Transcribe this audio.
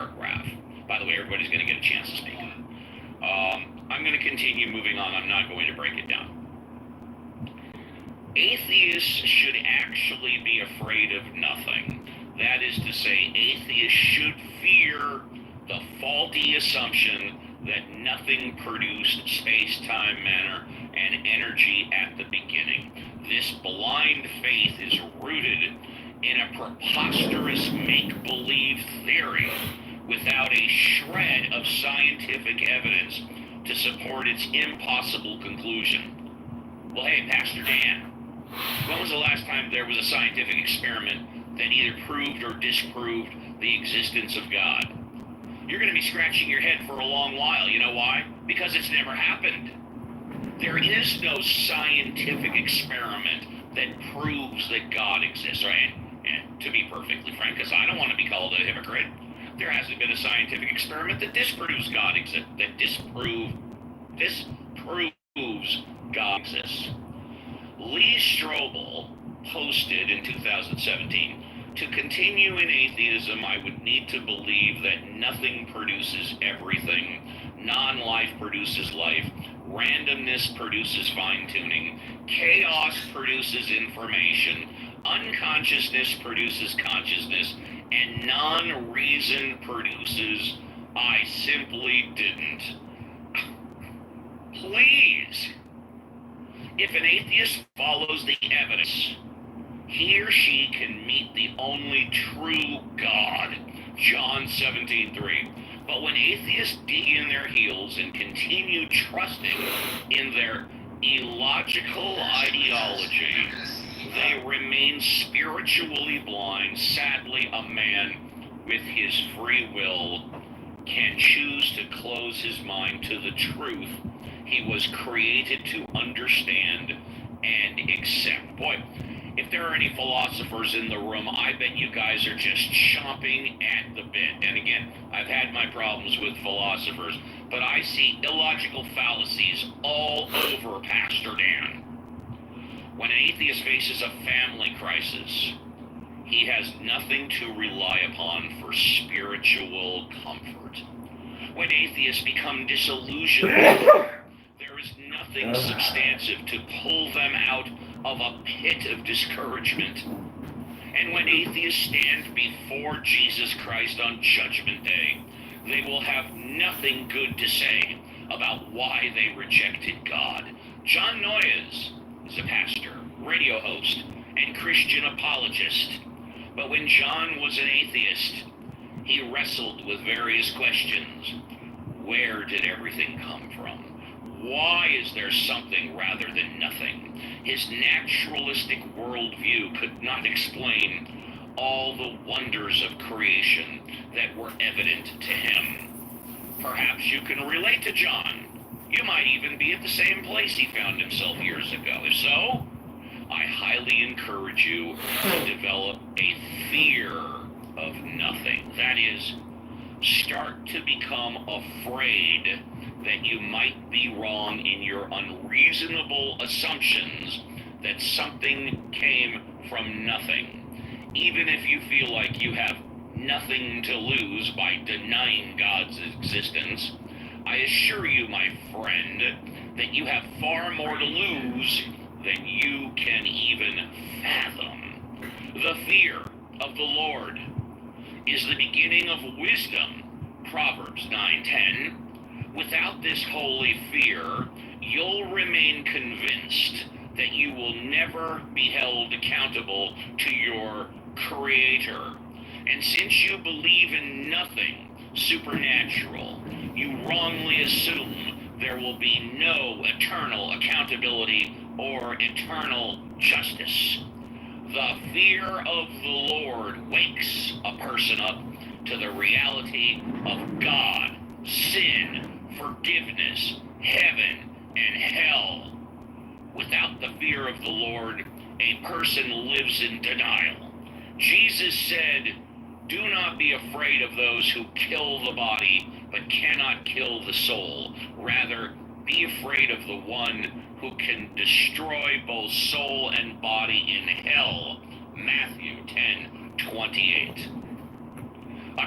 paragraph. By the way, everybody's going to get a chance to speak. I'm going to continue moving on. I'm not going to break it down. Atheists should actually be afraid of nothing. That is to say, atheists should fear the faulty assumption that nothing produced space, time, matter, and energy at the beginning. This blind faith is rooted in a preposterous make-believe theory without a shred of scientific evidence to support its impossible conclusion. Well, hey, Pastor Dan, when was the last time there was a scientific experiment that either proved or disproved the existence of God? You're going to be scratching your head for a long while. You know why? Because it's never happened. There is no scientific experiment that proves that God exists, right? And to be perfectly frank, because I don't want to be called a hypocrite, there hasn't been a scientific experiment that disproves God exists, that disproves God exists. Lee Strobel posted in 2017, to continue in atheism, I would need to believe that nothing produces everything, non-life produces life, randomness produces fine-tuning, chaos produces information, unconsciousness produces consciousness, and non-reason produces I simply didn't. Please. If an atheist follows the evidence, he or she can meet the only true God, John 17:3. But when atheists dig in their heels and continue trusting in their illogical ideology, they remain spiritually blind. Sadly, a man with his free will can choose to close his mind to the truth he was created to understand and accept. Boy, if there are any philosophers in the room, I bet you guys are just chomping at the bit. And again, I've had my problems with philosophers, but I see illogical fallacies all over Pastor Dan. When an atheist faces a family crisis, he has nothing to rely upon for spiritual comfort. When atheists become disillusioned, there is nothing substantive to pull them out of a pit of discouragement. And when atheists stand before Jesus Christ on Judgment Day, they will have nothing good to say about why they rejected God. John Noyes is a pastor, radio host, and Christian apologist. But when John was an atheist, he wrestled with various questions. Where did everything come from? Why is there something rather than nothing? His naturalistic worldview could not explain all the wonders of creation that were evident to him. Perhaps you can relate to John. You might even be at the same place he found himself years ago. If so, I highly encourage you to develop a fear of nothing. That is, start to become afraid that you might be wrong in your unreasonable assumptions that something came from nothing. Even if you feel like you have nothing to lose by denying God's existence, I assure you, my friend, that you have far more to lose than you can even fathom. The fear of the Lord is the beginning of wisdom, Proverbs 9:10. Without this holy fear, you'll remain convinced that you will never be held accountable to your Creator. And since you believe in nothing supernatural, you wrongly assume there will be no eternal accountability or eternal justice. The fear of the Lord wakes a person up to the reality of God, sin, forgiveness, heaven, and hell. Without the fear of the Lord, a person lives in denial. Jesus said, "Do not be afraid of those who kill the body, but cannot kill the soul. Rather, be afraid of the one who can destroy both soul and body in hell." Matthew 10:28.